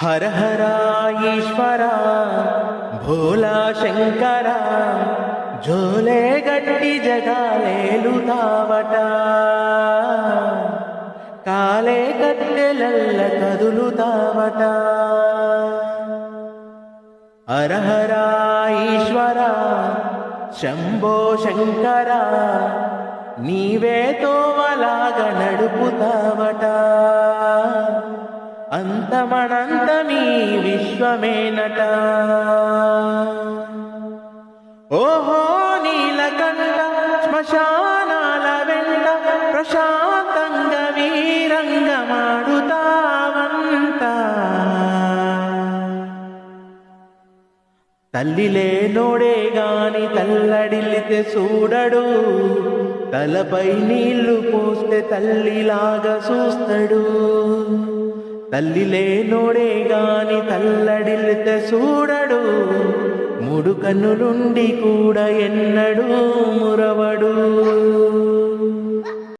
హర హర ఈశ్వర భోలా శంకర జోలే గట్టి జగాలేలుతావట కాలే కట్టెలల్ల కదులుతావట హర హర ఈశ్వర శంభో శంకర నీవే తోవలాగా నడుపుతావట అంతమనంతమీ విశ్వమేనట ఓహో నీలకంఠ శ్మశానాల వెంట ప్రశాంతంగా వీరంగమాడుతావంట తల్లి లేనోడే గాని తల్లడిల్లితే చూడడు తలపై నీళ్లు పోస్తే తల్లిలాగా చూస్తాడు తల్లి లేనోడే గాని తల్లడిల్లితే చూడడు మూడు కన్నులుండి కూడా ఎన్నడూ మురవడు